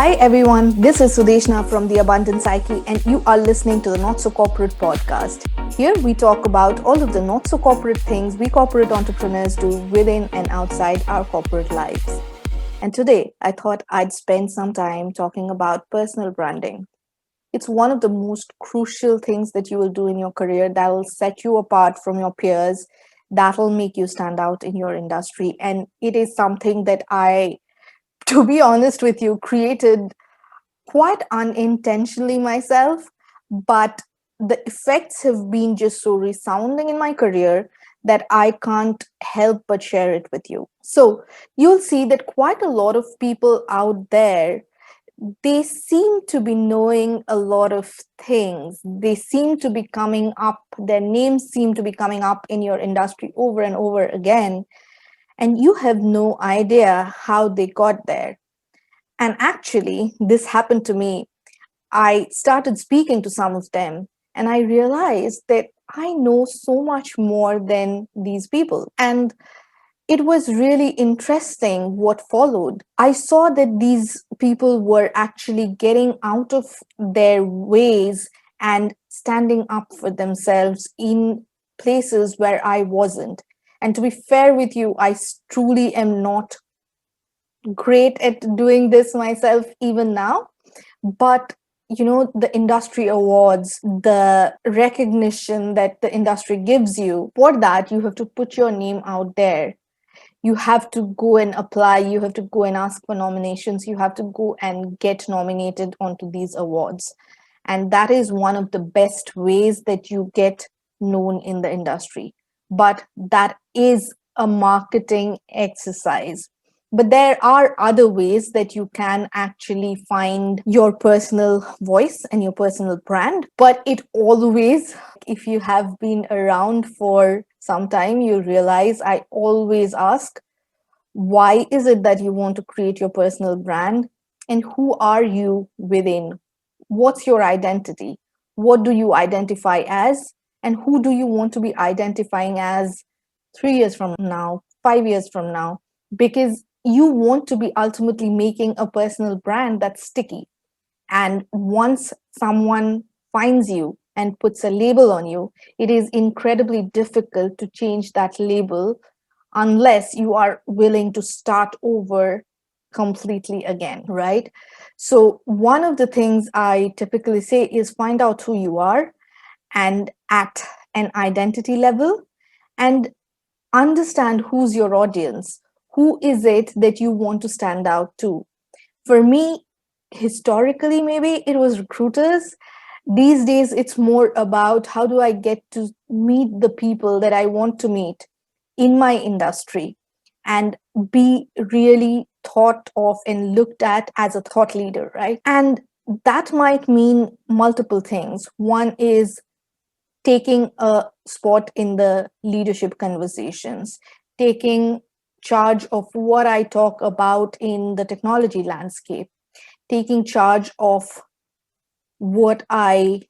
Hi everyone, this is Sudeshna from The Abundant Psyche, and you are listening to the Not So Corporate podcast. Here we talk about all of the not so corporate things we corporate entrepreneurs do within and outside our corporate lives. And today I thought I'd spend some time talking about personal branding. It's one of the most crucial things that you will do in your career that will set you apart from your peers, that will make you stand out in your industry. And it is something that to be honest with you, created quite unintentionally myself, but the effects have been just so resounding in my career that I can't help but share it with you. So you'll see that quite a lot of people out there, they seem to be knowing a lot of things. They seem to be coming up, their names seem to be coming up in your industry over and over again, and you have no idea how they got there. And actually, this happened to me. I started speaking to some of them, and I realized that I know so much more than these people. And it was really interesting what followed. I saw that these people were actually getting out of their ways and standing up for themselves in places where I wasn't. And to be fair with you, I truly am not great at doing this myself even now. But the industry awards, the recognition that the industry gives you, for that you have to put your name out there. You have to go and apply, you have to go and ask for nominations, you have to go and get nominated onto these awards. And that is one of the best ways that you get known in the industry. But that is a marketing exercise. But there are other ways that you can actually find your personal voice and your personal brand. But it always, if you have been around for some time, you realize I always ask, why is it that you want to create your personal brand? And who are you within? What's your identity? What do you identify as? And who do you want to be identifying as 3 years from now, 5 years from now? Because you want to be ultimately making a personal brand that's sticky. And once someone finds you and puts a label on you, it is incredibly difficult to change that label unless you are willing to start over completely again, right? So, one of the things I typically say is find out who you are and at an identity level, and understand who's your audience. Who is it that you want to stand out to? For me, historically, maybe it was recruiters. These days, it's more about how do I get to meet the people that I want to meet in my industry and be really thought of and looked at as a thought leader, right? And that might mean multiple things. One is taking a spot in the leadership conversations, taking charge of what I talk about in the technology landscape, taking charge of what I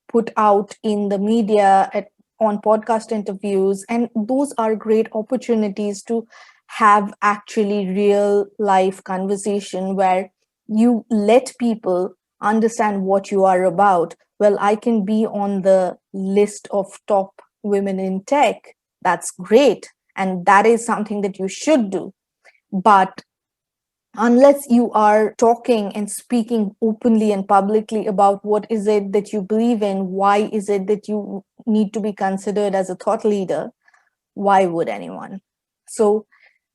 put out in the media on podcast interviews. And those are great opportunities to have actually real life conversation where you let people understand what you are about. Well, I can be on the list of top women in tech. That's great. And that is something that you should do. But unless you are talking and speaking openly and publicly about what is it that you believe in, why is it that you need to be considered as a thought leader, why would anyone? So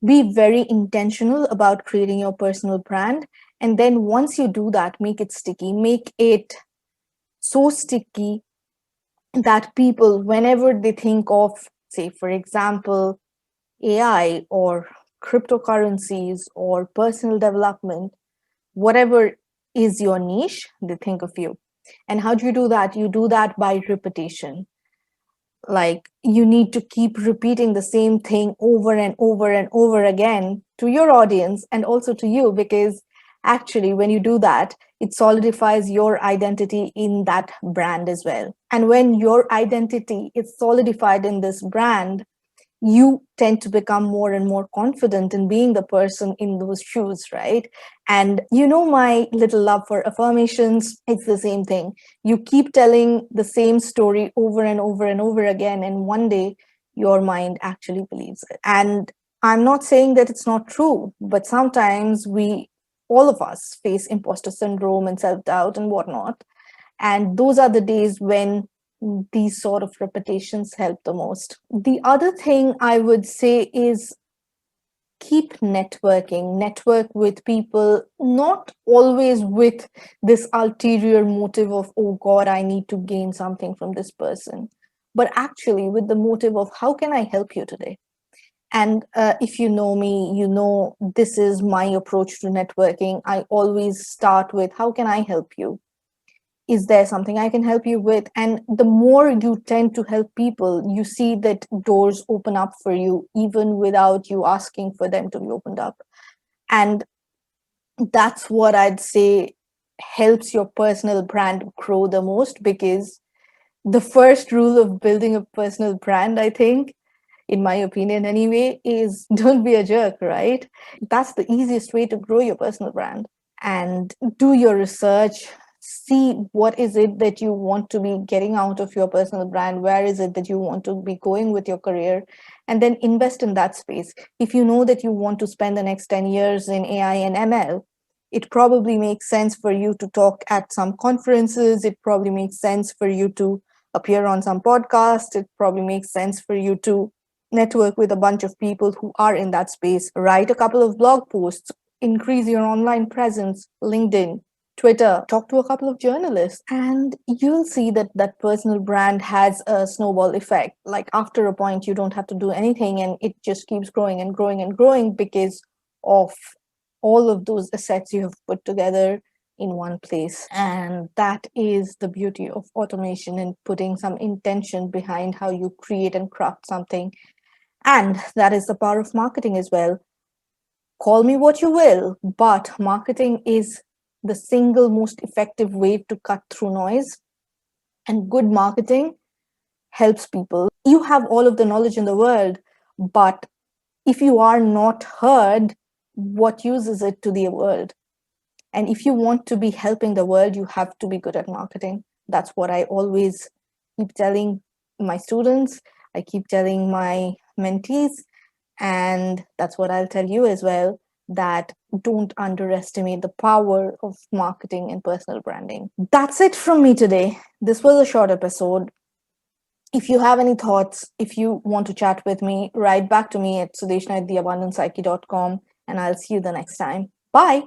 be very intentional about creating your personal brand. And then once you do that, make it sticky, make it so sticky that people, whenever they think of, say, for example, AI or cryptocurrencies or personal development, whatever is your niche, they think of you. And how do you do that? You do that by repetition. Like you need to keep repeating the same thing over and over and over again to your audience and also to you, because actually, when you do that, it solidifies your identity in that brand as well. And when your identity is solidified in this brand, you tend to become more and more confident in being the person in those shoes, right? And my little love for affirmations, it's the same thing. You keep telling the same story over and over and over again, and one day your mind actually believes it. And I'm not saying that it's not true, but sometimes all of us face imposter syndrome and self doubt and whatnot. And those are the days when these sort of repetitions help the most. The other thing I would say is keep networking, network with people, not always with this ulterior motive of, oh God, I need to gain something from this person, but actually with the motive of, how can I help you today? And if you know me, this is my approach to networking. I always start with, how can I help you? Is there something I can help you with? And the more you tend to help people, you see that doors open up for you, even without you asking for them to be opened up. And that's what I'd say helps your personal brand grow the most, because the first rule of building a personal brand, I think, in my opinion anyway, is don't be a jerk, right? That's the easiest way to grow your personal brand. And do your research, see what is it that you want to be getting out of your personal brand, where is it that you want to be going with your career, and then invest in that space. If you know that you want to spend the next 10 years in AI and ML, it probably makes sense for you to talk at some conferences. It probably makes sense for you to appear on some podcast. It probably makes sense for you to network with a bunch of people who are in that space. Write a couple of blog posts, increase your online presence, LinkedIn, Twitter, talk to a couple of journalists, and you'll see that that personal brand has a snowball effect. Like after a point, you don't have to do anything, and it just keeps growing and growing and growing because of all of those assets you have put together in one place. And that is the beauty of automation and putting some intention behind how you create and craft something. And that is the power of marketing as well. Call me what you will, but marketing is the single most effective way to cut through noise. And good marketing helps people. You have all of the knowledge in the world, but if you are not heard, what use is it to the world? And if you want to be helping the world, you have to be good at marketing. That's what I always keep telling my students. I keep telling my mentees. And that's what I'll tell you as well, that don't underestimate the power of marketing and personal branding. That's it from me today. This was a short episode. If you have any thoughts, if you want to chat with me, write back to me at sudeshna@theabundancepsyche.com, and I'll see you the next time. Bye.